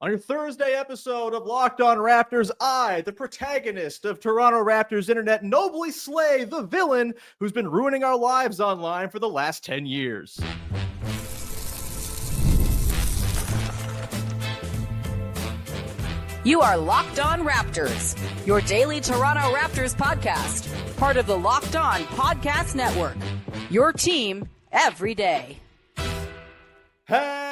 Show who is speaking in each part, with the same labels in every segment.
Speaker 1: On your Thursday episode of Locked On Raptors, I, the protagonist of Toronto Raptors Internet, nobly slay the villain who's been ruining our lives online for the last 10 years.
Speaker 2: You are Locked On Raptors, your daily Toronto Raptors podcast, part of the Locked On Podcast Network, your team every day.
Speaker 1: Hey,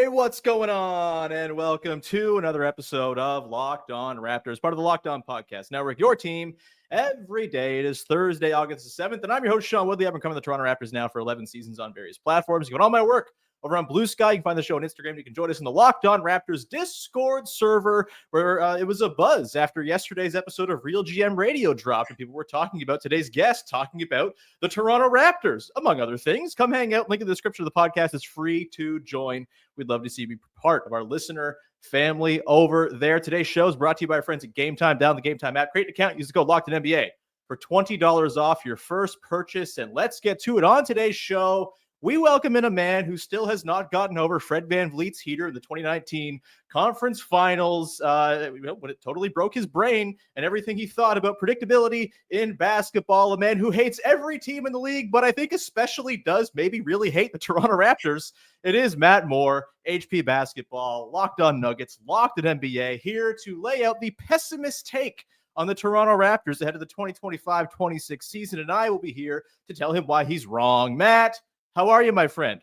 Speaker 1: what's going on? And welcome to another episode of Locked On Raptors, part of the Locked On Podcast Network, your team every day. It is Thursday, August the 7th, and I'm your host, Sean Woodley. I've been covering the Toronto Raptors now for 11 seasons on various platforms. You can all my work over on Blue Sky. You can find the show on Instagram. You can join us in the Locked On Raptors Discord server, where it was a buzz after yesterday's episode of Real GM Radio dropped, and people were talking about today's guest, talking about the Toronto Raptors, among other things. Come hang out. Link in the description of the podcast. It's free to join. We'd love to see you be part of our listener family over there. Today's show is brought to you by our friends at Game Time. Download the Game Time app. Create an account. Use the code LOCKEDONNBA for $20 off your first purchase. And let's get to it. On today's show, we welcome in a man who still has not gotten over Fred VanVleet's heater in the 2019 conference finals, when it totally broke his brain and everything he thought about predictability in basketball. A man who hates every team in the league, but I think especially does maybe really hate the Toronto Raptors. It is Matt Moore, HP Basketball, Locked On Nuggets, Locked at NBA, here to lay out the pessimist take on the Toronto Raptors ahead of the 2025-26 season, and I will be here to tell him why he's wrong. Matt, how are you, my friend?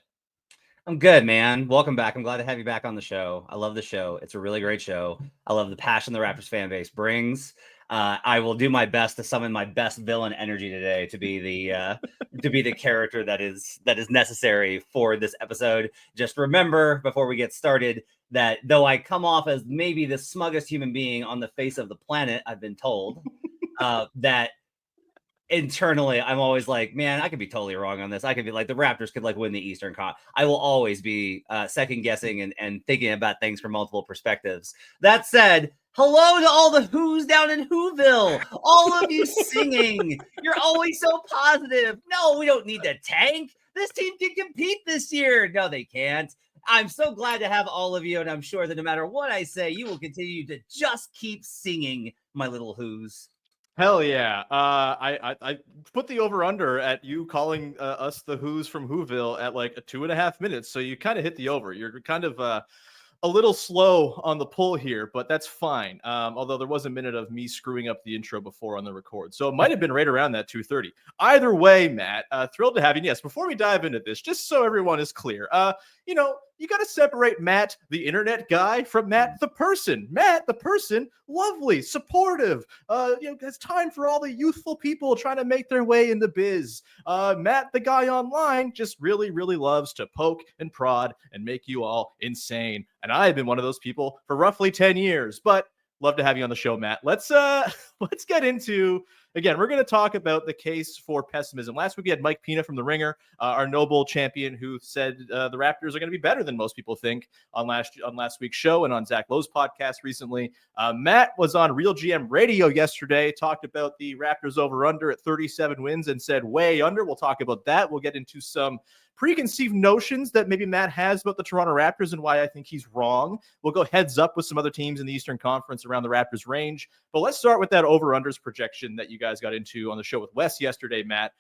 Speaker 3: I'm good, man. Welcome back. I'm glad to have you back on the show. I love the show. It's a really great show. I love the passion the Raptors fan base brings. I will do my best to summon my best villain energy today to be the character that is necessary for this episode. Just remember before we get started that though I come off as maybe the smuggest human being on the face of the planet, I've been told that internally I'm always like, man, I could be totally wrong on this. I could be like, the Raptors could like win the Eastern Conference. I will always be second guessing and thinking about things from multiple perspectives. That said, hello to all the Who's down in Whoville. All of you singing. You're always so positive. No, we don't need to tank. This team can compete this year. No, they can't. I'm so glad to have all of you, and I'm sure that no matter what I say, you will continue to just keep singing, my little Who's.
Speaker 1: Hell yeah. I put the over-under at you calling us the Who's from Whoville at like 2.5 minutes, so you kind of hit the over. You're kind of a little slow on the pull here, but that's fine. Although there was a minute of me screwing up the intro before on the record, so it might have been right around that 2:30. Either way, Matt, thrilled to have you. Yes, before we dive into this, just so everyone is clear, you got to separate Matt, the internet guy, from Matt, the person. Matt, the person, lovely, supportive. Has time for all the youthful people trying to make their way in the biz. Matt, the guy online, just really, really loves to poke and prod and make you all insane. And I've been one of those people for roughly 10 years, but love to have you on the show, Matt. Let's get into, again, we're going to talk about the case for pessimism. Last week we had Mike Pina from The Ringer, our noble champion, who said the Raptors are going to be better than most people think on last week's show and on Zach Lowe's podcast recently. Matt was on Real GM Radio yesterday, talked about the Raptors over-under at 37 wins and said way under. We'll talk about that. We'll get into some preconceived notions that maybe Matt has about the Toronto Raptors and why I think he's wrong. We'll go heads up with some other teams in the Eastern Conference around the Raptors range. But let's start with that over-unders projection that you guys got into on the show with Wes yesterday, Matt.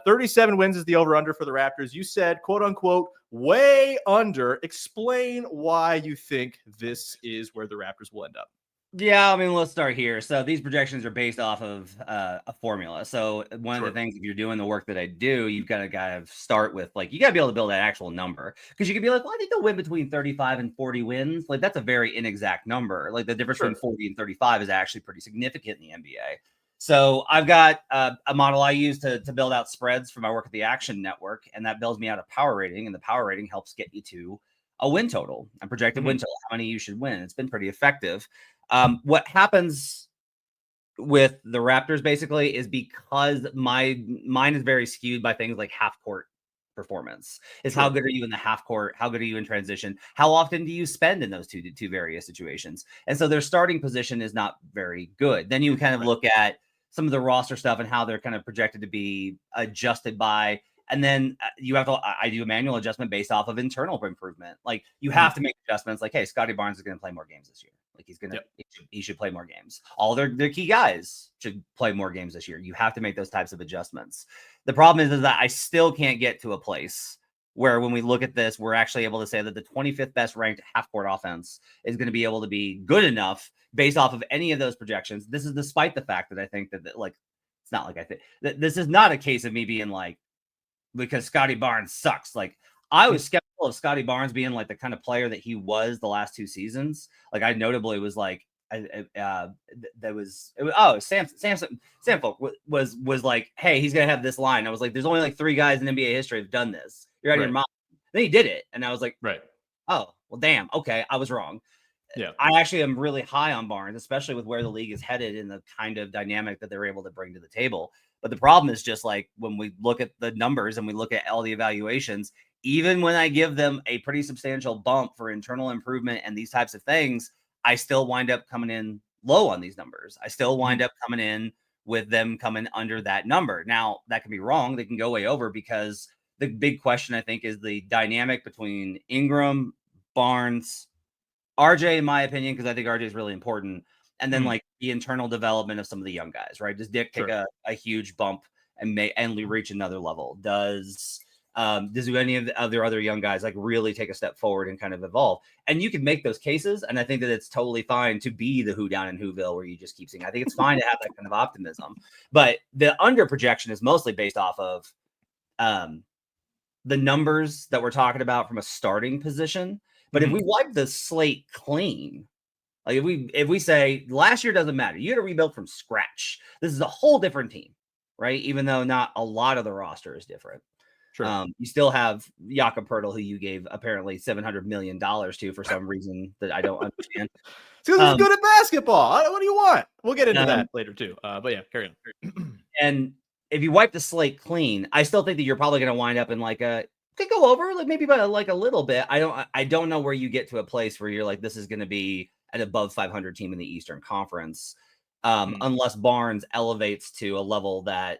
Speaker 1: 37 wins is the over-under for the Raptors. You said, quote unquote, way under. Explain why you think this is where the Raptors will end up.
Speaker 3: Yeah, I mean, let's start here. So these projections are based off of a formula. So one of the things, if you're doing the work that I do, you've got to kind of start with, like, you got to be able to build that actual number, because you can be like, well, I think they'll win between 35 and 40 wins. Like, that's a very inexact number. Like, the difference between 40 and 35 is actually pretty significant in the NBA. So I've got a model I use to build out spreads for my work at the Action Network, and that builds me out a power rating, and the power rating helps get you to a win total, a projected win total, how many you should win. It's been pretty effective. What happens with the Raptors basically is, because mine is very skewed by things like half court performance. Is how good are you in the half court? How good are you in transition? How often do you spend in those two various situations? And so their starting position is not very good. Then you kind of look at some of the roster stuff and how they're kind of projected to be adjusted by And then you have to, I do a manual adjustment based off of internal improvement. Like you have to make adjustments like, hey, Scotty Barnes is going to play more games this year. Like he's going to, he should play more games. All their key guys should play more games this year. You have to make those types of adjustments. The problem is that I still can't get to a place where when we look at this, we're actually able to say that the 25th best ranked half court offense is going to be able to be good enough based off of any of those projections. This is despite the fact that I think that like, it's not like I think that this is not a case of me being like, because Scotty Barnes sucks. Like I was skeptical of Scotty Barnes being like the kind of player that he was the last 2 seasons. Like I notably was like, Sam Folk was like, hey, he's gonna have this line. I was like, there's only like 3 guys in NBA history have done this. You're out of your mind. Then he did it, and I was like,
Speaker 1: right.
Speaker 3: Oh, well, damn. Okay, I was wrong.
Speaker 1: Yeah,
Speaker 3: I actually am really high on Barnes, especially with where the league is headed and the kind of dynamic that they're able to bring to the table. But the problem is just like when we look at the numbers and we look at all the evaluations, even when I give them a pretty substantial bump for internal improvement and these types of things, I still wind up coming in low on these numbers. I still wind up coming in with them coming under that number. Now, that can be wrong. They can go way over because the big question, I think, is the dynamic between Ingram, Barnes, RJ, in my opinion, because I think RJ is really important. And then like the internal development of some of the young guys, right? Does Dick take a huge bump and reach another level? Does any of the other young guys like really take a step forward and kind of evolve? And you can make those cases. And I think that it's totally fine to be the who down in Whoville where you just keep seeing. I think it's fine to have that kind of optimism. But the under projection is mostly based off of the numbers that we're talking about from a starting position. But if we wipe the slate clean, like if we say last year doesn't matter, you had to rebuild from scratch. This is a whole different team, right? Even though not a lot of the roster is different. Sure. You still have Jakob Poeltl, who you gave apparently $700 million to for some reason that I don't understand.
Speaker 1: Because he's good at basketball. What do you want? We'll get into that later too. But yeah, carry on.
Speaker 3: And if you wipe the slate clean, I still think that you're probably going to wind up in like could go over like maybe by like a little bit. I don't know where you get to a place where you're like, this is going to be an above 500 team in the Eastern Conference, unless Barnes elevates to a level that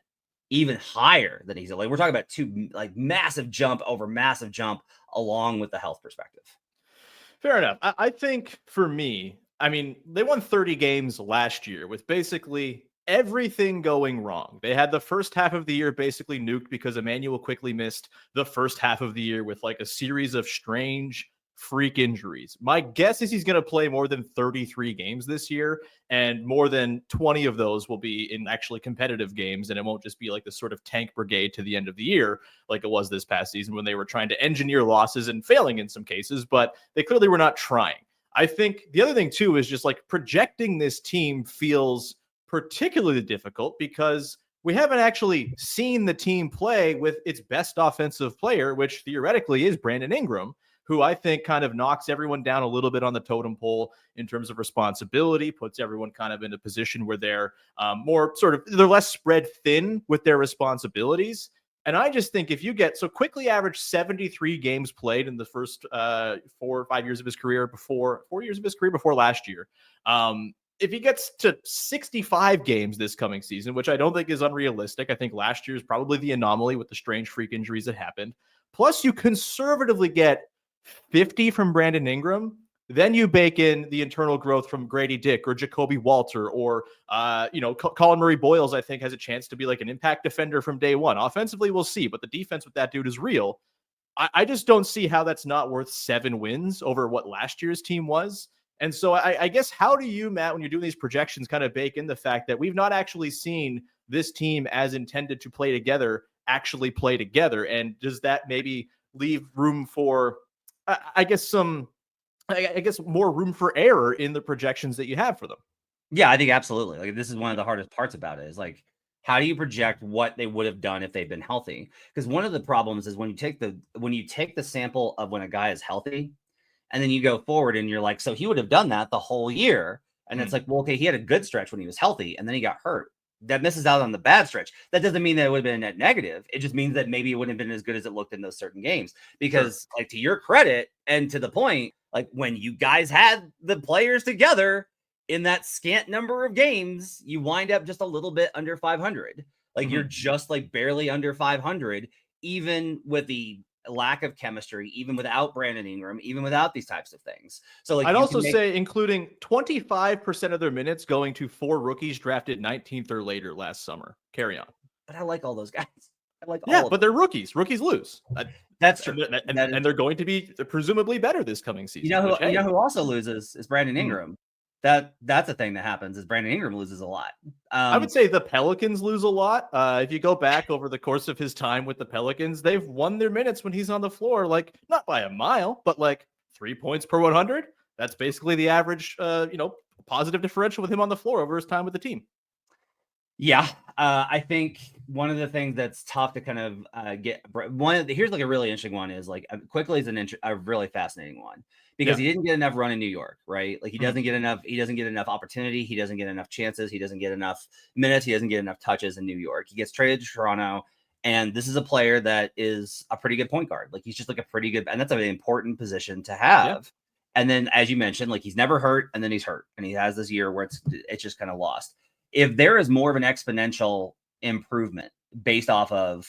Speaker 3: even higher than he's like. We're talking about 2 like massive jump over massive jump along with the health perspective.
Speaker 1: Fair enough. I think for me, I mean, they won 30 games last year with basically everything going wrong. They had the first half of the year basically nuked because Emmanuel quickly missed the first half of the year with like a series of strange freak injuries. My guess is he's going to play more than 33 games this year, and more than 20 of those will be in actually competitive games, and it won't just be like this sort of tank brigade to the end of the year like it was this past season when they were trying to engineer losses and failing in some cases, but they clearly were not trying. I think the other thing too is just like projecting this team feels particularly difficult because we haven't actually seen the team play with its best offensive player, which theoretically is Brandon Ingram, who I think kind of knocks everyone down a little bit on the totem pole in terms of responsibility, puts everyone kind of in a position where they're they're less spread thin with their responsibilities. And I just think if you get quickly averaged 73 games played in the first 4 or 5 years of his career before last year, if he gets to 65 games this coming season, which I don't think is unrealistic, I think last year is probably the anomaly with the strange freak injuries that happened. Plus, you conservatively get 50 from Brandon Ingram. Then you bake in the internal growth from Grady Dick or Jacoby Walter or, Colin Murray-Boyles, I think, has a chance to be like an impact defender from day one. Offensively, we'll see, but the defense with that dude is real. I just don't see how that's not worth 7 wins over what last year's team was. And so I guess how do you, Matt, when you're doing these projections, kind of bake in the fact that we've not actually seen this team as intended to play together actually play together? And does that maybe leave room for, I guess more room for error in the projections that you have for them?
Speaker 3: Yeah, I think absolutely. Like this is one of the hardest parts about it is like, how do you project what they would have done if they've been healthy? Because one of the problems is when you take the sample of when a guy is healthy, and then you go forward and you're like, so he would have done that the whole year. And it's like, well, okay, he had a good stretch when he was healthy and then he got hurt. That misses out on the bad stretch. That doesn't mean that it would have been a net negative. It just means that maybe it wouldn't have been as good as it looked in those certain games. Because like to your credit and to the point, like when you guys had the players together in that scant number of games, you wind up just a little bit under 500. Like you're just like barely under 500 even with the lack of chemistry, even without Brandon Ingram, even without these types of things. So like,
Speaker 1: I'd also say including 25% of their minutes going to 4 rookies drafted 19th or later last summer. Carry on.
Speaker 3: But I like all those guys. I like all
Speaker 1: Yeah,
Speaker 3: of
Speaker 1: but
Speaker 3: them.
Speaker 1: they're rookies. Rookies lose.
Speaker 3: That's true.
Speaker 1: And they're going to be presumably better this coming season.
Speaker 3: You know
Speaker 1: which,
Speaker 3: who, you know who also loses is Brandon
Speaker 1: Hmm.
Speaker 3: Ingram. That's a thing that happens is Brandon Ingram loses a lot.
Speaker 1: I would say the Pelicans lose a lot. If you go back over the course of his time with the Pelicans, they've won their minutes when he's on the floor, like not by a mile, but like 3 points per 100. That's basically the average, positive differential with him on the floor over his time with the team.
Speaker 3: Yeah, I think one of the things that's tough to kind of get here's like a really interesting one is like quickly is a really fascinating one because he didn't get enough run in New York, right? Like he doesn't get enough opportunity, he doesn't get enough chances, he doesn't get enough minutes, he doesn't get enough touches in New York. He gets traded to Toronto, and this is a player that is a pretty good point guard. Like he's just like a pretty good, and that's an important position to have. Yeah. And then as you mentioned, like he's never hurt, and then he's hurt, and he has this year where it's just kind of lost. If there is more of an exponential improvement based off of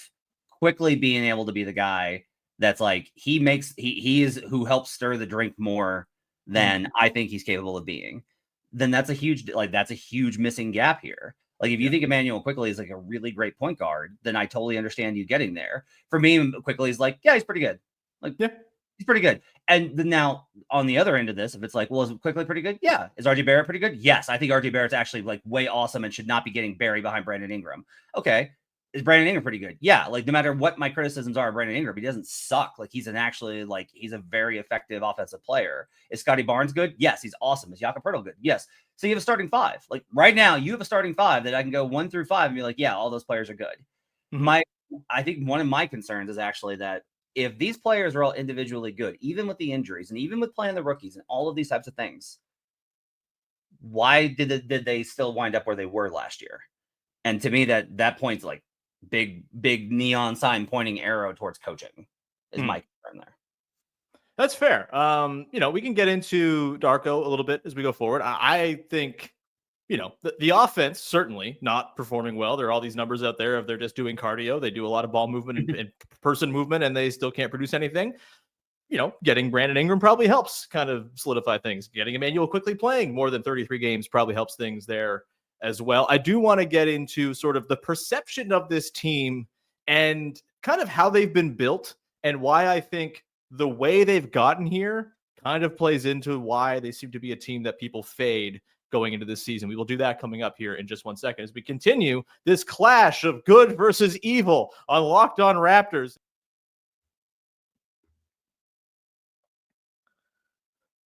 Speaker 3: quickly being able to be the guy that's like he is who helps stir the drink more than I think he's capable of being, then that's a huge missing gap here. Like if you think Emmanuel Quickly is like a really great point guard, then I totally understand you getting there. For me, Quickly is like, yeah, he's pretty good. Like, yeah, he's pretty good. And then now on the other end of this, if it's like, well, is Quickly pretty good? Yeah. Is RJ Barrett pretty good? Yes. I think RJ Barrett's actually like way awesome and should not be getting buried behind Brandon Ingram. Okay. Is Brandon Ingram pretty good? Yeah. Like no matter what my criticisms are of Brandon Ingram, he doesn't suck. Like he's he's a very effective offensive player. Is Scotty Barnes good? Yes. He's awesome. Is Jakob Poeltl good? Yes. So you have a starting 5. Like right now you have a starting 5 that I can go 1 through 5 and be like, yeah, all those players are good. Mm-hmm. I think one of my concerns is actually that if these players are all individually good, even with the injuries and even with playing the rookies and all of these types of things, why did they still wind up where they were last year? And to me, that points like big neon sign pointing arrow towards coaching is my concern there.
Speaker 1: That's fair. We can get into Darko a little bit as we go forward. I think, the offense certainly not performing well. There are all these numbers out there of they're just doing cardio. They do a lot of ball movement and person movement, and they still can't produce anything. Getting Brandon Ingram probably helps kind of solidify things. Getting Emmanuel Quickly playing more than 33 games probably helps things there as well. I do want to get into sort of the perception of this team and kind of how they've been built and why I think the way they've gotten here kind of plays into why they seem to be a team that people fade going into this season. We will do that coming up here in just 1 second as we continue this clash of good versus evil on Locked On Raptors.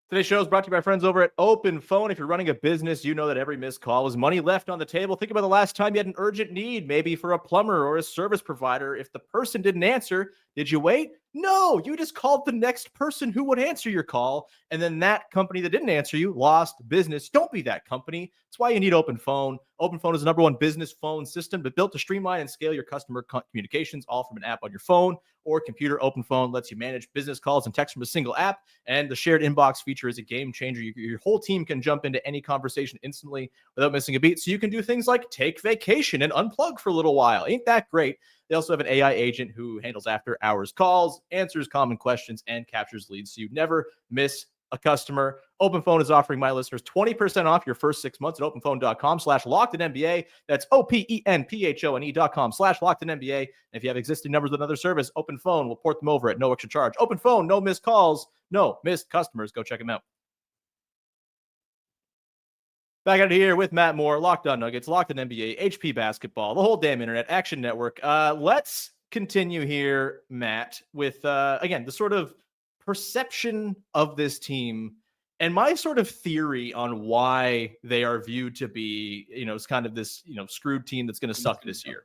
Speaker 1: Today's show is brought to you by friends over at Open Phone. If you're running a business, you know that every missed call is money left on the table. Think about the last time you had an urgent need, maybe for a plumber or a service provider. If the person didn't answer, did you wait? No, you just called the next person who would answer your call, and then that company that didn't answer you lost business. Don't be that company. That's why you need Open Phone. Open Phone is the #1 business phone system, but built to streamline and scale your customer communications, all from an app on your phone or computer. Open Phone lets you manage business calls and text from a single app, and the shared inbox feature is a game changer. Your whole team can jump into any conversation instantly without missing a beat, so you can do things like take vacation and unplug for a little while. Ain't that great? They also have an AI agent who handles after-hours calls, answers common questions, and captures leads, so you never miss a customer. Open Phone is offering my listeners 20% off your first 6 months at openphone.com/LockedInNBA. That's OPENPHONE.com/LockedInNBA. And if you have existing numbers with another service, Open Phone will port them over at no extra charge. Open Phone, no missed calls, no missed customers. Go check them out. Back out here with Matt Moore, Locked On Nuggets, Locked On NBA, HP Basketball, the whole damn internet, Action Network. Let's continue here, Matt, with, again, the sort of perception of this team and my sort of theory on why they are viewed to be, it's kind of this, screwed team that's going to suck this year.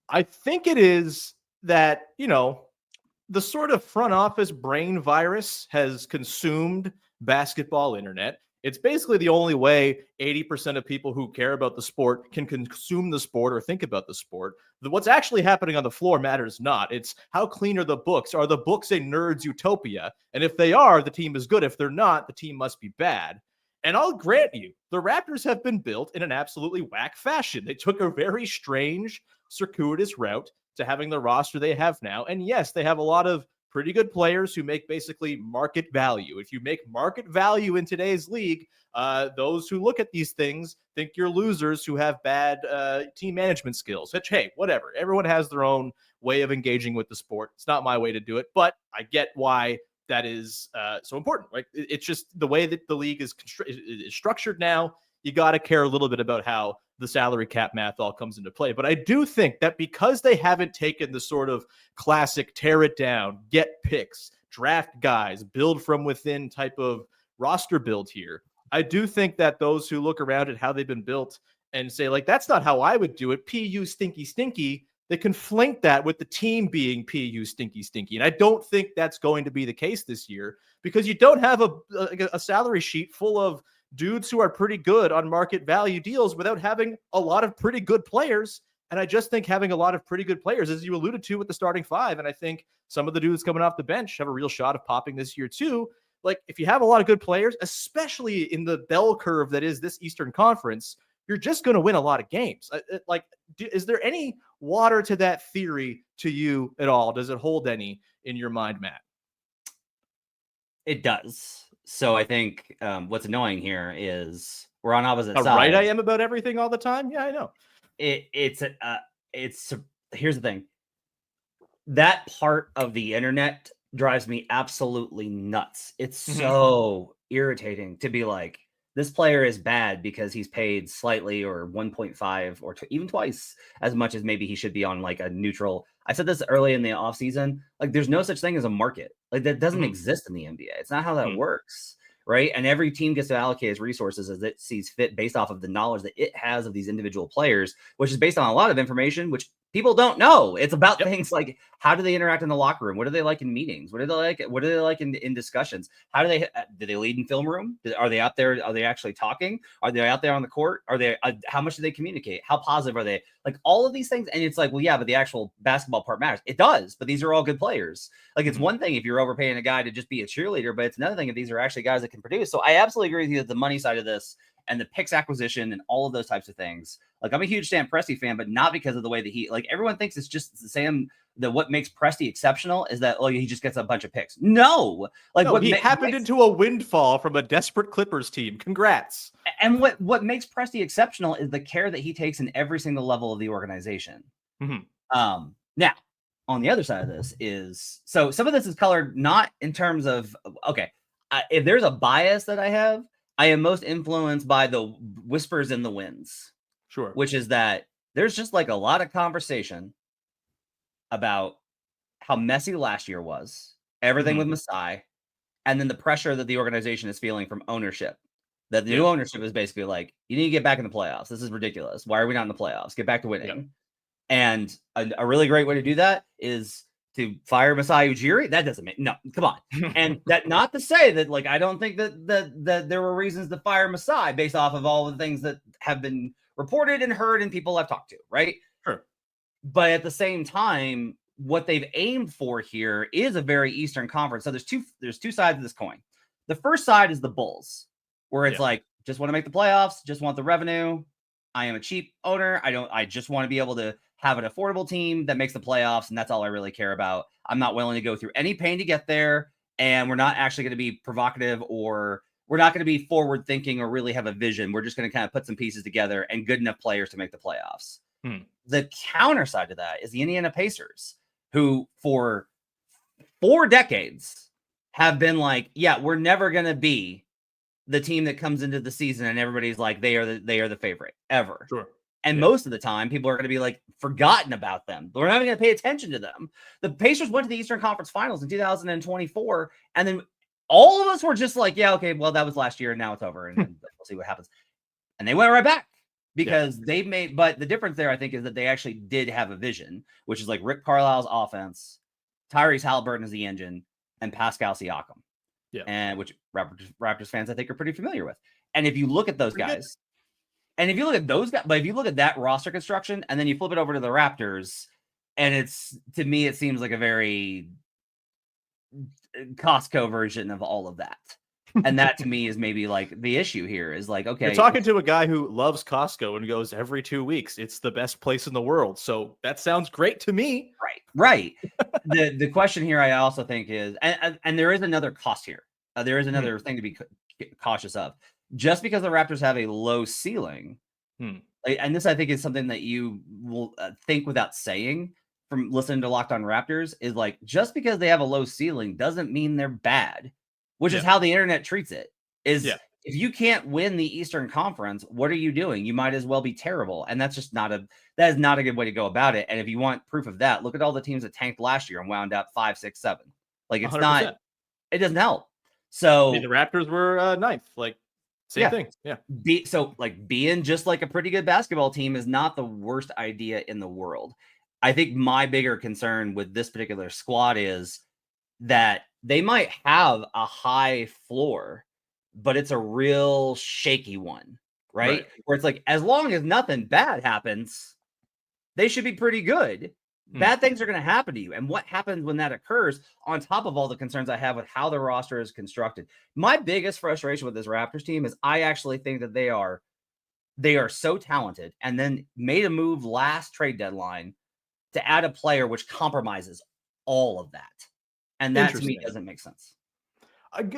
Speaker 1: I think it is that, the sort of front office brain virus has consumed basketball internet. It's basically the only way 80% of people who care about the sport can consume the sport or think about the sport. What's actually happening on the floor matters not. It's how clean are the books? Are the books a nerd's utopia? And if they are, the team is good. If they're not, the team must be bad. And I'll grant you, the Raptors have been built in an absolutely whack fashion. They took a very strange, circuitous route to having the roster they have now. And yes, they have a lot of pretty good players who make basically market value. If you make market value in today's league, those who look at these things think you're losers who have bad team management skills, which, hey, whatever. Everyone has their own way of engaging with the sport. It's not my way to do it, but I get why that is so important. Right? It's just the way that the league is structured now. You got to care a little bit about how the salary cap math all comes into play. But I do think that because they haven't taken the sort of classic tear it down, get picks, draft guys, build from within type of roster build here, I do think that those who look around at how they've been built and say, like, that's not how I would do it, PU stinky, stinky, they conflate that with the team being PU stinky, stinky. And I don't think that's going to be the case this year because you don't have a salary sheet full of dudes who are pretty good on market value deals without having a lot of pretty good players. And I just think having a lot of pretty good players, as you alluded to with the starting five, and I think some of the dudes coming off the bench have a real shot of popping this year too. Like, if you have a lot of good players, especially in the bell curve that is this Eastern Conference, you're just going to win a lot of games. Is there any water to that theory to you at all? Does it hold any in your mind, Matt?
Speaker 3: It does. So I think what's annoying here is we're on opposite sides.
Speaker 1: Right, I am about everything all the time. Yeah, I know.
Speaker 3: It's here's the thing. That part of the internet drives me absolutely nuts. It's so irritating to be like, this player is bad because he's paid slightly or 1.5 or even twice as much as maybe he should be on like a neutral. I said this early in the offseason. Like, there's no such thing as a market. Like, that doesn't exist in the NBA. It's not how that works, right? And every team gets to allocate its resources as it sees fit based off of the knowledge that it has of these individual players, which is based on a lot of information, which people don't know. It's about things like, how do they interact in the locker room? What do they like in meetings? What do they like? What do they like in discussions? How do they lead in film room? Are they out there? Are they actually talking? Are they out there on the court? Are they, how much do they communicate? How positive are they? Like, all of these things. And it's like, well, yeah, but the actual basketball part matters. It does, but these are all good players. Like, it's one thing if you're overpaying a guy to just be a cheerleader, but it's another thing if these are actually guys that can produce. So I absolutely agree with you that the money side of this and the picks acquisition and all of those types of things. Like, I'm a huge Sam Presti fan, but not because of the way that he, like, everyone thinks it's just the Sam, that what makes Presti exceptional is that, he just gets a bunch of picks. No, like,
Speaker 1: no, he happened into a windfall from a desperate Clippers team. Congrats.
Speaker 3: And what makes Presti exceptional is the care that he takes in every single level of the organization. Now, on the other side of this is, so some of this is colored not in terms of, if there's a bias that I have, I am most influenced by the whispers in the winds.
Speaker 1: Sure.
Speaker 3: Which is that there's just like a lot of conversation about how messy last year was, everything with Masai, and then the pressure that the organization is feeling from ownership. That the new ownership is basically like, you need to get back in the playoffs. This is ridiculous. Why are we not in the playoffs? Get back to winning. And a really great way to do that is to fire Masai Ujiri. That doesn't make come on. And that, not to say that, like, I don't think that there were reasons to fire Masai based off of all the things that have been reported and heard and people I've talked to, right?
Speaker 1: Sure.
Speaker 3: But at the same time, what they've aimed for here is a very Eastern Conference. So there's two sides of this coin. The first side is the Bulls, where it's like, just want to make the playoffs, just want the revenue. I am a cheap owner. I just want to be able to have an affordable team that makes the playoffs, and that's all I really care about. I'm not willing to go through any pain to get there, and we're not actually going to be provocative, or we're not going to be forward thinking or really have a vision. We're just going to kind of put some pieces together and good enough players to make the playoffs. The counter side of that is the Indiana Pacers, who for 4 decades have been like, yeah, we're never going to be the team that comes into the season and everybody's like, they are the favorite ever.
Speaker 1: Sure.
Speaker 3: And most of the time, people are going to be like forgotten about them. We're not even going to pay attention to them. The Pacers went to the Eastern Conference Finals in 2024, and then all of us were just like, yeah, okay, well, that was last year, and now it's over, and we'll see what happens. And they went right back because they made, but the difference there, I think, is that they actually did have a vision, which is like Rick Carlisle's offense, Tyrese Halliburton is the engine, and Pascal Siakam. And which Raptors fans, I think, are pretty familiar with. And if you look at those guys, but if you look at that roster construction and then you flip it over to the Raptors, and to me, it seems like a very Costco version of all of that. And that to me is maybe like the issue here is like, okay,
Speaker 1: You're talking to a guy who loves Costco and goes every 2 weeks. It's the best place in the world. So that sounds great to me.
Speaker 3: right. The question here I also think is, and there is another cost here. There is another thing to be cautious of. Just because the Raptors have a low ceiling, and this I think is something that you will think without saying from listening to Locked On Raptors, is like, just because they have a low ceiling doesn't mean they're bad, which is how the internet treats it. If you can't win the Eastern Conference, what are you doing? You might as well be terrible. And that's just not that is not a good way to go about it. And if you want proof of that, look at all the teams that tanked last year and wound up 5, 6, 7. Like, it's
Speaker 1: 100%.
Speaker 3: it doesn't help. So
Speaker 1: I mean, the Raptors were ninth, like same thing. Yeah.
Speaker 3: Being just like a pretty good basketball team is not the worst idea in the world. I think my bigger concern with this particular squad is that they might have a high floor, but it's a real shaky one, right? Where it's like, as long as nothing bad happens, they should be pretty good. Bad things are going to happen to you. And what happens when that occurs, on top of all the concerns I have with how the roster is constructed? My biggest frustration with this Raptors team is I actually think that they are so talented, and then made a move last trade deadline to add a player which compromises all of that. And that to me doesn't make sense.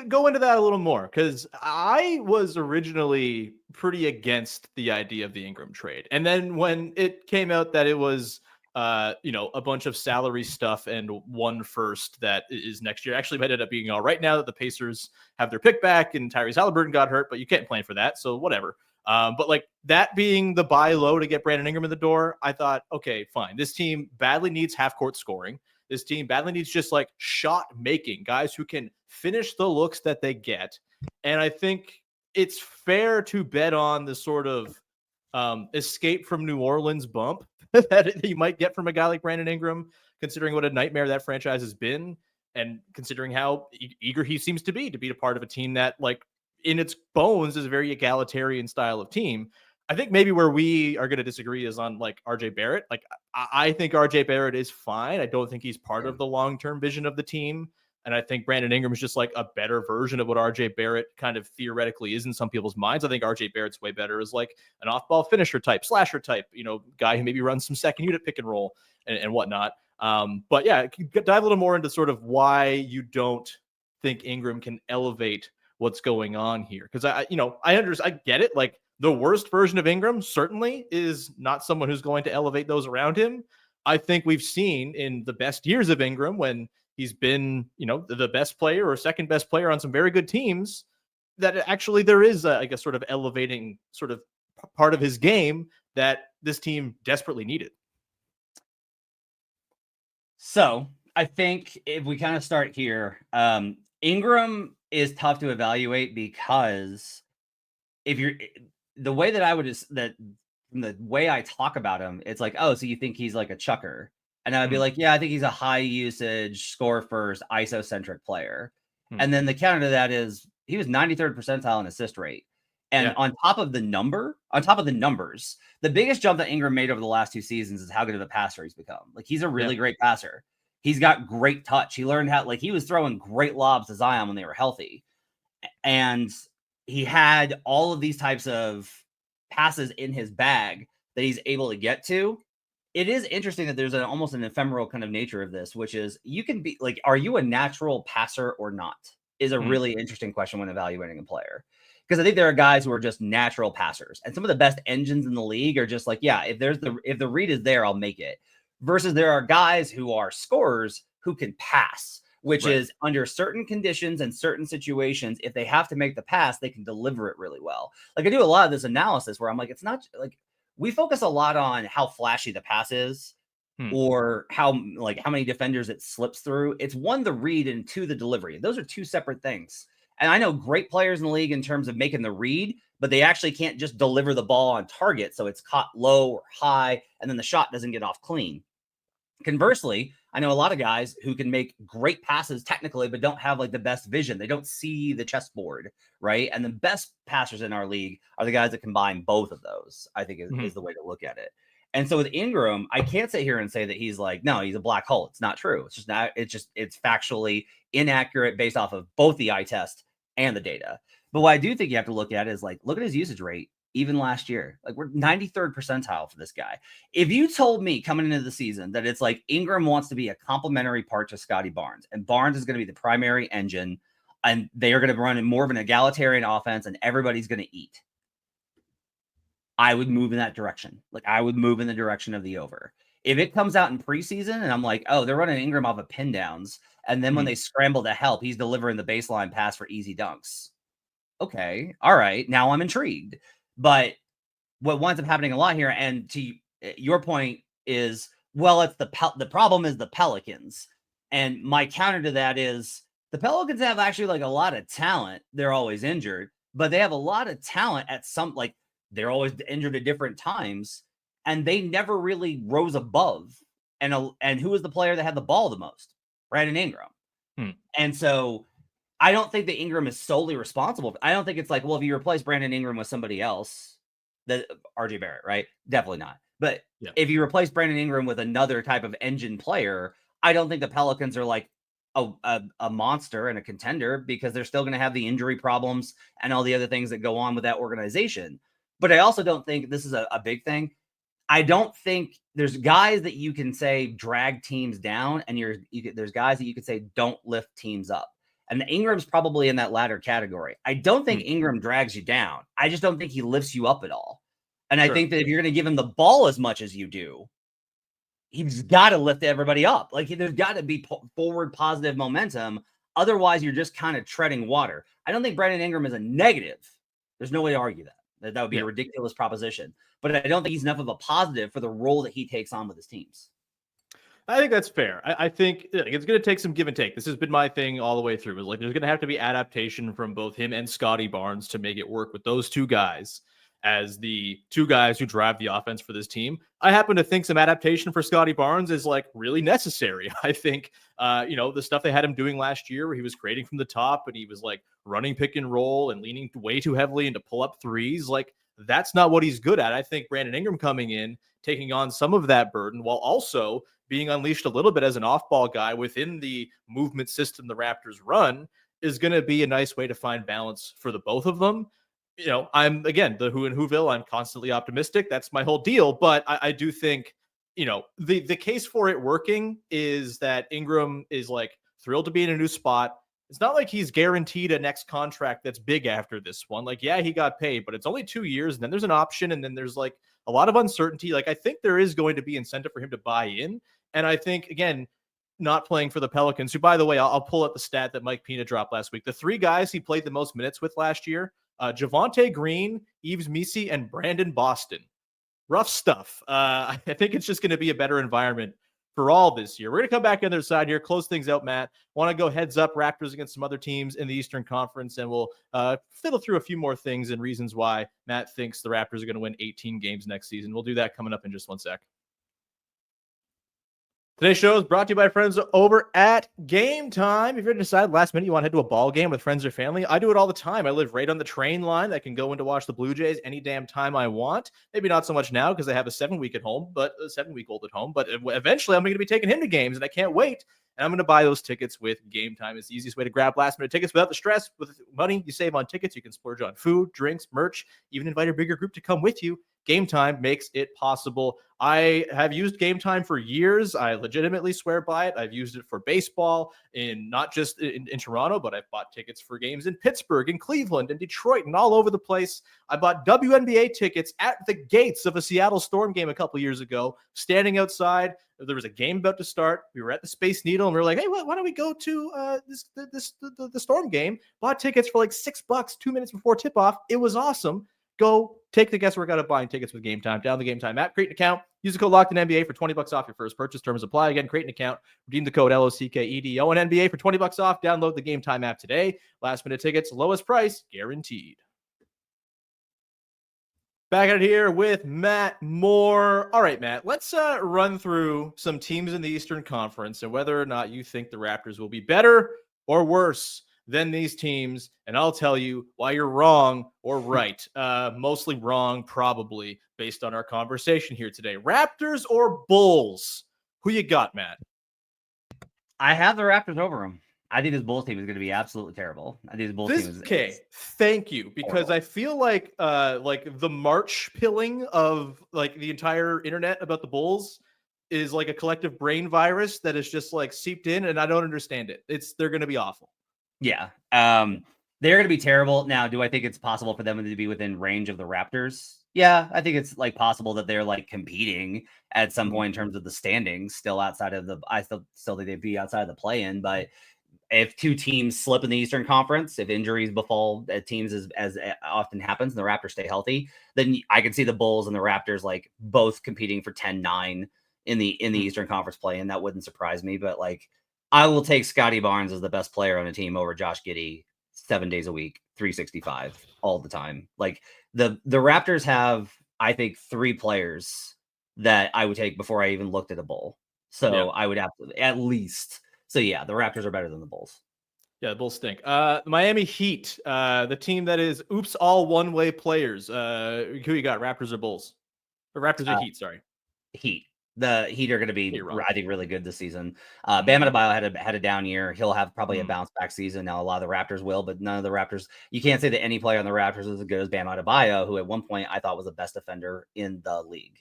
Speaker 1: Go into that a little more, because I was originally pretty against the idea of the Ingram trade. And then when it came out that it was a bunch of salary stuff and one first that is next year, actually ended up being all right now that the Pacers have their pick back and Tyrese Halliburton got hurt, but you can't plan for that. So whatever. But like that being the buy low to get Brandon Ingram in the door, I thought, okay, fine. This team badly needs half court scoring. This team badly needs just like shot making guys who can finish the looks that they get. And I think it's fair to bet on the sort of escape from New Orleans bump that you might get from a guy like Brandon Ingram, considering what a nightmare that franchise has been, and considering how eager he seems to be a part of a team that, like, in its bones is a very egalitarian style of team. I think maybe where we are going to disagree is on like RJ Barrett. Like, I think RJ Barrett is fine. I don't think he's part of the long-term vision of the team. And I think Brandon Ingram is just like a better version of what RJ Barrett kind of theoretically is in some people's minds. I think RJ Barrett's way better as like an off-ball finisher type, slasher type, guy who maybe runs some second unit pick and roll and whatnot. But yeah, dive a little more into sort of why you don't think Ingram can elevate what's going on here. Because I get it. Like, the worst version of Ingram certainly is not someone who's going to elevate those around him. I think we've seen in the best years of Ingram, when he's been, the best player or second best player on some very good teams, that actually there is a sort of elevating sort of part of his game that this team desperately needed.
Speaker 3: So I think if we kind of start here, Ingram is tough to evaluate, because the way that I would from the way I talk about him, it's like, oh, so you think he's like a chucker? And I would be like, yeah, I think he's a high usage, score first, ISO centric player. And then the counter to that is he was 93rd percentile in assist rate. And on top of the numbers, the biggest jump that Ingram made over the last 2 seasons is how good of a passer he's become. Like, he's a really great passer. He's got great touch. He learned how, like, he was throwing great lobs to Zion when they were healthy. And he had all of these types of passes in his bag that he's able to get to. It is interesting that there's almost an ephemeral kind of nature of this, which is, you can be like, are you a natural passer or not? Is a really interesting question when evaluating a player. Because I think there are guys who are just natural passers, and some of the best engines in the league are just like, yeah, if the read is there, I'll make it. Versus there are guys who are scorers who can pass, which is under certain conditions and certain situations, if they have to make the pass, they can deliver it really well. Like, I do a lot of this analysis where I'm like, it's not like, we focus a lot on how flashy the pass is, or how many defenders it slips through. It's one, the read, and two, the delivery. Those are two separate things. And I know great players in the league in terms of making the read, but they actually can't just deliver the ball on target, so it's caught low or high, and then the shot doesn't get off clean. Conversely, I know a lot of guys who can make great passes technically, but don't have like the best vision. They don't see the chessboard, right? And the best passers in our league are the guys that combine both of those, I think is the way to look at it. And so with Ingram, I can't sit here and say that he's like, no, he's a black hole. It's not true. It's factually inaccurate based off of both the eye test and the data. But what I do think you have to look at is like, look at his usage rate, even last year. Like we're 93rd percentile for this guy. If you told me coming into the season that it's like Ingram wants to be a complementary part to Scotty Barnes, and Barnes is going to be the primary engine, and they are going to run in more of an egalitarian offense, and everybody's going to eat, I would move in that direction. Like I would move in the direction of the over. If it comes out in preseason and I'm like, oh, they're running Ingram off of pin downs, and then when they scramble to help, he's delivering the baseline pass for easy dunks. Okay, all right, now I'm intrigued. But what winds up happening a lot here, and to your point is, well, it's the problem is the Pelicans. And my counter to that is the Pelicans have actually like a lot of talent. They're always injured, but they have a lot of talent at some, like they're always injured at different times, and they never really rose above. And who was the player that had the ball the most? Brandon Ingram. And so I don't think that Ingram is solely responsible. I don't think it's like, well, if you replace Brandon Ingram with somebody else, that RJ Barrett, right? Definitely not. But if you replace Brandon Ingram with another type of engine player, I don't think the Pelicans are like a monster and a contender, because they're still going to have the injury problems and all the other things that go on with that organization. But I also don't think this is a big thing. I don't think there's guys that you can say drag teams down, and there's guys that you could say don't lift teams up. And Ingram's probably in that latter category. I don't think Ingram drags you down. I just don't think he lifts you up at all. And I think that if you're going to give him the ball as much as you do, he's got to lift everybody up. Like there's got to be forward positive momentum. Otherwise, you're just kind of treading water. I don't think Brandon Ingram is a negative. There's no way to argue that. That would be a ridiculous proposition. But I don't think he's enough of a positive for the role that he takes on with his teams.
Speaker 1: I think that's fair. I think it's going to take some give and take. This has been my thing all the way through. Is like there's going to have to be adaptation from both him and Scotty Barnes to make it work with those two guys as the two guys who drive the offense for this team. I happen to think some adaptation for Scotty Barnes is like really necessary. I think, the stuff they had him doing last year where he was creating from the top and he was like running pick and roll and leaning way too heavily into pull up threes. Like that's not what he's good at. I think Brandon Ingram coming in, taking on some of that burden while also being unleashed a little bit as an off-ball guy within the movement system the Raptors run is going to be a nice way to find balance for the both of them. I'm, again, the who in Whoville, I'm constantly optimistic. That's my whole deal. But I do think, the case for it working is that Ingram is like thrilled to be in a new spot. It's not like he's guaranteed a next contract that's big after this one. Like, yeah, he got paid, but it's only 2 years. And then there's an option. And then there's like a lot of uncertainty. Like, I think there is going to be incentive for him to buy in. And I think, again, not playing for the Pelicans, who, by the way, I'll pull up the stat that Mike Pina dropped last week. The three guys he played the most minutes with last year, Javonte Green, Yves Missi, and Brandon Boston. Rough stuff. I think it's just going to be a better environment for all this year. We're going to come back on the other side here, close things out, Matt. Want to go heads up Raptors against some other teams in the Eastern Conference, and we'll fiddle through a few more things and reasons why Matt thinks the Raptors are going to win 18 games next season. We'll do that coming up in just 1 sec. Today's show is brought to you by friends over at Game Time. If you're to decide last minute you want to head to a ball game with friends or family, I do it all the time. I live right on the train line. I can go in to watch the Blue Jays any damn time I want. Maybe not so much now because I have a 7-week at home, but a 7-week-old at home. But eventually I'm going to be taking him to games, and I can't wait. And I'm going to buy those tickets with Game Time. It's the easiest way to grab last-minute tickets without the stress. With money you save on tickets, you can splurge on food, drinks, merch, even invite a bigger group to come with you. Game Time makes it possible. I have used Game Time for years. I legitimately swear by it. I've used it for baseball, not just in Toronto, but I've bought tickets for games in Pittsburgh and Cleveland and Detroit and all over the place. I bought WNBA tickets at the gates of a Seattle Storm game a couple years ago, standing outside. There was a game about to start. We were at the Space Needle, and we were like, hey, why don't we go to the Storm game? Bought tickets for like $6 2 minutes before tip-off. It was awesome. Go take the guesswork out of buying tickets with Game Time. Down the Game Time app, create an account, use the code LOCKEDONNBA for $20 off your first purchase. Terms apply. Again, create an account, redeem the code LOCKEDO and NBA for $20 off. Download the Game Time app today. Last minute tickets, lowest price guaranteed. Back out here with Matt Moore. All right, Matt, let's run through some teams in the Eastern Conference and whether or not you think the Raptors will be better or worse than these teams, and I'll tell you why you're wrong or right. Mostly wrong, probably, based on our conversation here today. Raptors or Bulls? Who you got, Matt?
Speaker 3: I have the Raptors over them. I think this Bulls team is going to be absolutely terrible. I think this Bulls team is
Speaker 1: okay. Thank you, because
Speaker 3: horrible.
Speaker 1: I feel like the March pilling of like the entire internet about the Bulls is like a collective brain virus that is just like seeped in, and I don't understand it. They're going to be awful.
Speaker 3: Yeah. They're going to be terrible. Now, do I think it's possible for them to be within range of the Raptors? Yeah, I think it's like possible that they're like competing at some point in terms of the standings, still outside of the. I still think they'd be outside of the play-in, but if two teams slip in the Eastern Conference, if injuries befall teams as often happens, and the Raptors stay healthy, then I can see the Bulls and the Raptors like both competing for 10-9 in the Eastern Conference play, and that wouldn't surprise me. But like, I will take Scotty Barnes as the best player on a team over Josh Giddey 7 days a week, 365 all the time. Like the Raptors have, I think, 3 players that I would take before I even looked at a Bull. So I would have to, at least. So yeah, the Raptors are better than the Bulls.
Speaker 1: Yeah, the Bulls stink. The Miami Heat, the team that is oops all one-way players. Who you got, Raptors or Bulls? Or Raptors or Heat, sorry.
Speaker 3: Heat. The Heat are going to be, I think, really good this season. Bam Adebayo had a down year. He'll have probably a bounce back season. Now a lot of the Raptors will, but none of the Raptors. You can't say that any player on the Raptors is as good as Bam Adebayo, who at one point I thought was the best defender in the league.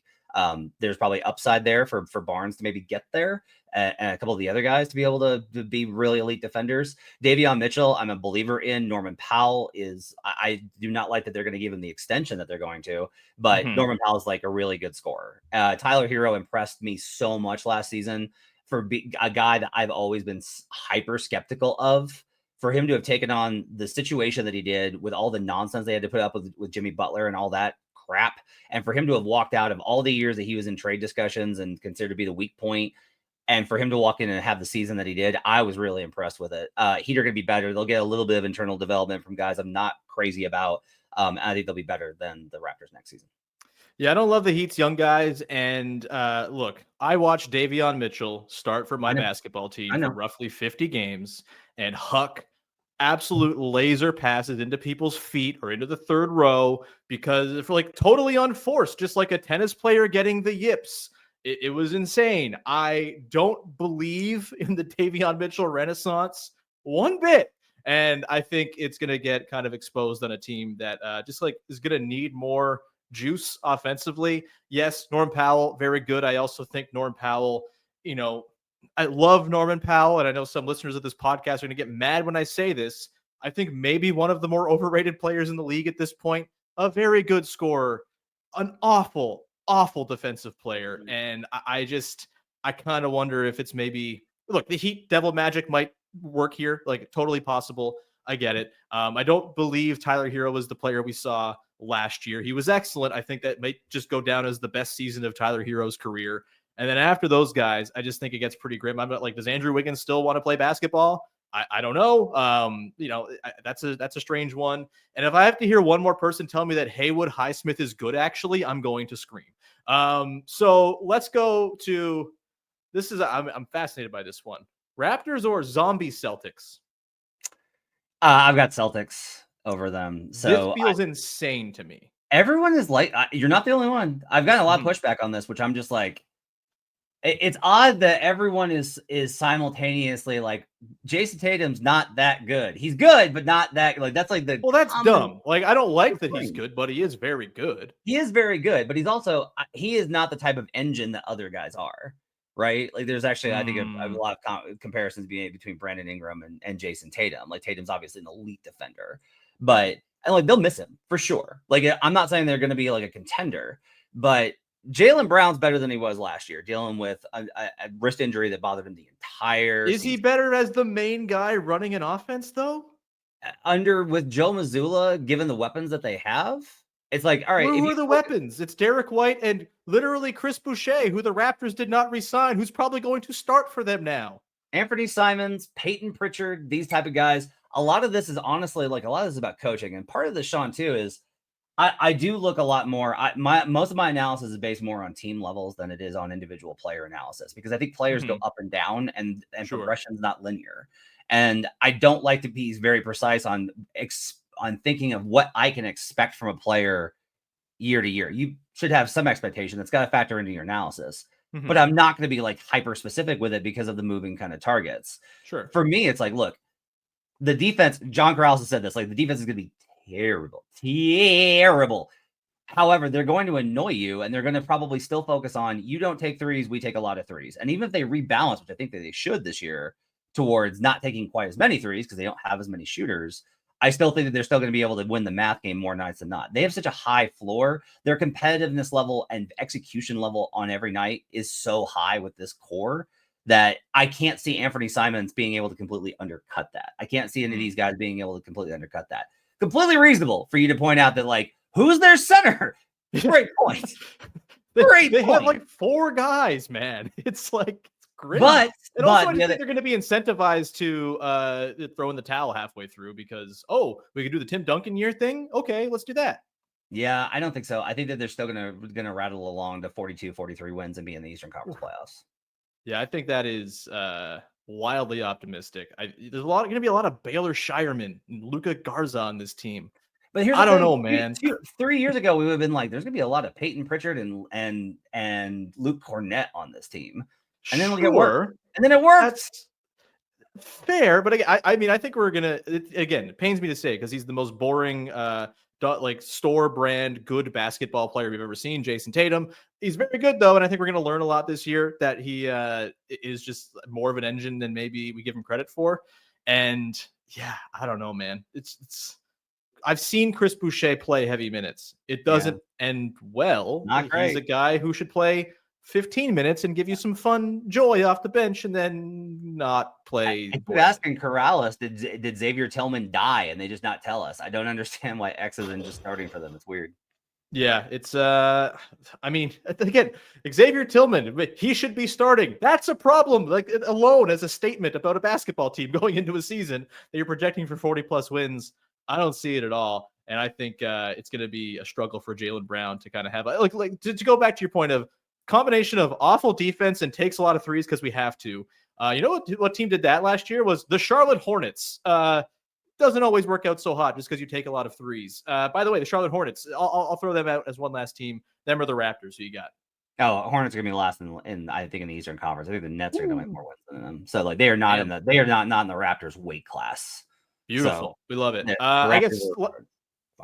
Speaker 3: There's probably upside there for Barnes to maybe get there, and a couple of the other guys to be able to be really elite defenders. Davion Mitchell, I'm a believer in. Norman Powell is. I do not like that they're going to give him the extension that they're going to, but Norman Powell is like a really good scorer. Tyler Hero impressed me so much last season for a guy that I've always been hyper skeptical of. For him to have taken on the situation that he did with all the nonsense they had to put up with Jimmy Butler and all that crap, and for him to have walked out of all the years that he was in trade discussions and considered to be the weak point, and for him to walk in and have the season that he did, I was really impressed with it. Heat are going to be better. They'll get a little bit of internal development from guys I'm not crazy about. I think they'll be better than the Raptors next season.
Speaker 1: Yeah, I don't love the Heat's young guys. And look, I watched Davion Mitchell start for my basketball team for roughly 50 games, and Huck absolute laser passes into people's feet or into the third row because for like totally unforced, just like a tennis player getting the yips. It was insane. I don't believe in the Davion Mitchell renaissance one bit. And I think it's going to get kind of exposed on a team that just like is going to need more juice offensively. Yes, Norm Powell, very good. I also think Norm Powell, I love Norman Powell, and I know some listeners of this podcast are going to get mad when I say this. I think maybe one of the more overrated players in the league at this point, a very good scorer, an awful, awful defensive player. And I kind of wonder if it's maybe, look, the Heat devil magic might work here, like totally possible. I get it. I don't believe Tyler Hero was the player we saw last year. He was excellent. I think that might just go down as the best season of Tyler Hero's career. And then after those guys, I just think it gets pretty grim. I'm not like, does Andrew Wiggins still want to play basketball? I don't know. That's a strange one. And if I have to hear one more person tell me that Haywood Highsmith is good, actually, I'm going to scream. So let's go to this. I'm fascinated by this one. Raptors or zombie Celtics?
Speaker 3: I've got Celtics over them. So
Speaker 1: this feels insane to me.
Speaker 3: Everyone is like, you're not the only one. I've gotten a lot of pushback on this, which I'm just like, it's odd that everyone is simultaneously like, Jason Tatum's not that good. He's good, but not that, like, that's like the,
Speaker 1: well, that's dumb. Like, I don't like that he's good, but he is very good.
Speaker 3: He is very good, but he's also, he is not the type of engine that other guys are, right? Like, there's actually, I think a lot of comparisons being between Brandon Ingram and Jason Tatum. Like, Tatum's obviously an elite defender, but and like they'll miss him for sure. Like, I'm not saying they're going to be like a contender, but Jaylen Brown's better than he was last year, dealing with a wrist injury that bothered him the entire
Speaker 1: season. He better as the main guy running an offense, though?
Speaker 3: With Joe Mazzulla, given the weapons that they have, it's like, all right.
Speaker 1: Who are the weapons? It's Derek White and literally Chris Boucher, who the Raptors did not re-sign, who's probably going to start for them now.
Speaker 3: Anthony Simons, Peyton Pritchard, these type of guys. A lot of this is honestly, like, a lot of this is about coaching. And part of this, Sean, too, is I do look a lot more. Most of my analysis is based more on team levels than it is on individual player analysis, because I think players go up and down, and progression is not linear. And I don't like to be very precise on thinking of what I can expect from a player year to year. You should have some expectation that's got to factor into your analysis. but I'm not going to be like hyper specific with it because of the moving kind of targets.
Speaker 1: Sure.
Speaker 3: For me, it's like, look, the defense, John Corrales has said this, like the defense is going to be terrible. However, they're going to annoy you, and they're going to probably still focus on you don't take threes, we take a lot of threes. And even if they rebalance, which I think that they should this year, towards not taking quite as many threes because they don't have as many shooters, I still think that they're still going to be able to win the math game more nights than not. They have such a high floor. Their competitiveness level and execution level on every night is so high with this core that I can't see Anthony Simons being able to completely undercut that. I can't see any of these guys being able to completely undercut that. Completely reasonable for you to point out that, like, who's their center? Great point.
Speaker 1: They have like 4 guys, man. It's like it's great. Also, I think they're going to be incentivized to throw in the towel halfway through because we could do the Tim Duncan year thing. Okay, let's do that.
Speaker 3: Yeah, I don't think so. I think that they're still gonna rattle along to 42, 43 wins and be in the Eastern Conference playoffs.
Speaker 1: Yeah, I think that is wildly optimistic. There's going to be a lot of Baylor Shireman and Luka Garza on this team.
Speaker 3: But here's
Speaker 1: I don't know, man.
Speaker 3: 3 years ago, we would have been like, "There's gonna be a lot of Peyton Pritchard and Luke Cornett on this team," and then it worked. And then it worked.
Speaker 1: That's fair, but I mean, I think we're gonna. It pains me to say because he's the most boring, like store brand good basketball player we've ever seen. Jason Tatum. He's very good though, and I think we're gonna learn a lot this year. That he is just more of an engine than maybe we give him credit for. And yeah, I don't know, man. It's. I've seen Chris Boucher play heavy minutes. It doesn't end well.
Speaker 3: Not great.
Speaker 1: He's a guy who should play 15 minutes and give you some fun joy off the bench and then not play.
Speaker 3: I keep asking Corrales, did Xavier Tillman die? And they just not tell us. I don't understand why X isn't just starting for them. It's weird.
Speaker 1: Yeah, it's I mean, again, Xavier Tillman, he should be starting. That's a problem, like alone as a statement about a basketball team going into a season that you're projecting for 40 plus wins. I don't see it at all. And I think it's going to be a struggle for Jaylen Brown to kind of have like to go back to your point of combination of awful defense and takes a lot of threes because we have to. You know what team did that last year was the Charlotte Hornets. Doesn't always work out so hot just because you take a lot of threes. By the way, the Charlotte Hornets, I'll throw them out as one last team. Them or the Raptors. Who you got?
Speaker 3: Oh, Hornets are gonna be last in I think in the Eastern Conference. I think the Nets are gonna make more wins than them. So like they are not not in the Raptors weight class.
Speaker 1: Beautiful. So, we love it.
Speaker 3: Yeah,
Speaker 1: I guess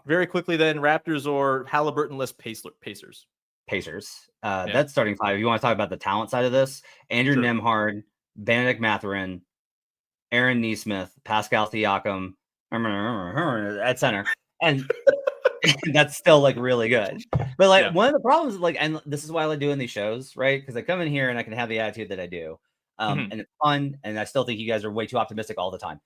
Speaker 1: very quickly then, Raptors or Halliburton-less Pacers.
Speaker 3: That's starting 5. You want to talk about the talent side of this? Andrew Nembhard, Benedict Mathurin, Aaron Nesmith, Pascal Siakam at center. And that's still like really good. But like one of the problems, like, and this is why I like doing these shows, right? Because I come in here and I can have the attitude that I do. And it's fun. And I still think you guys are way too optimistic all the time.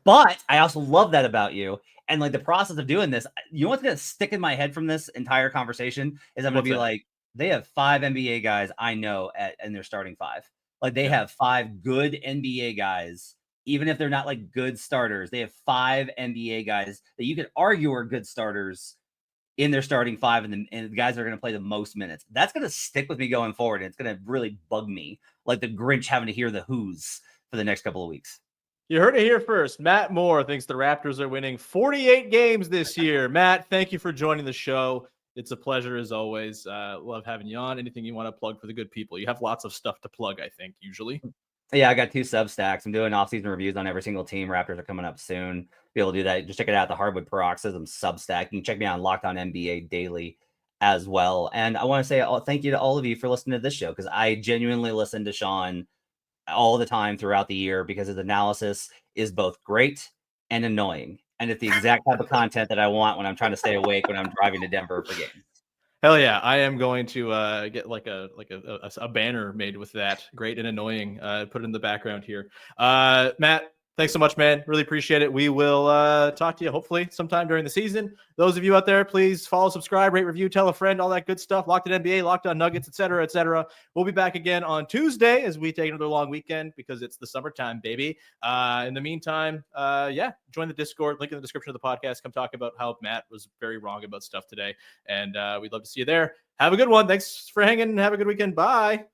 Speaker 3: But I also love that about you. And like the process of doing this, you know what's going to stick in my head from this entire conversation is I'm going to be like, they have 5 NBA guys I know and they're starting 5. Like they have 5 good NBA guys, even if they're not like good starters. They have 5 NBA guys that you could argue are good starters in their starting 5 and the guys that are going to play the most minutes. That's going to stick with me going forward. And it's going to really bug me like the Grinch having to hear the who's for the next couple of weeks.
Speaker 1: You heard it here first. Matt Moore thinks the Raptors are winning 48 games this year. Matt, thank you for joining the show. It's a pleasure as always. Love having you on. Anything you want to plug for the good people? You have lots of stuff to plug, I think, usually.
Speaker 3: Yeah, I got 2 Substacks. I'm doing off-season reviews on every single team. Raptors are coming up soon. Be able to do that. Just check it out, the Hardwood Paroxysm Substack. You can check me out on Locked On NBA Daily as well. And I want to say thank you to all of you for listening to this show because I genuinely listen to Sean all the time throughout the year because his analysis is both great and annoying. And it's the exact type of content that I want when I'm trying to stay awake when I'm driving to Denver for games.
Speaker 1: Hell yeah. I am going to get like a banner made with that. Great and annoying. Put it in the background here. Matt, thanks so much, man. Really appreciate it. We will talk to you hopefully sometime during the season. Those of you out there, please follow, subscribe, rate, review, tell a friend, all that good stuff. Locked on NBA, Locked on Nuggets, etc., etc. We'll be back again on Tuesday as we take another long weekend because it's the summertime, baby. In the meantime, join the Discord. Link in the description of the podcast. Come talk about how Matt was very wrong about stuff today. And we'd love to see you there. Have a good one. Thanks for hanging. Have a good weekend. Bye.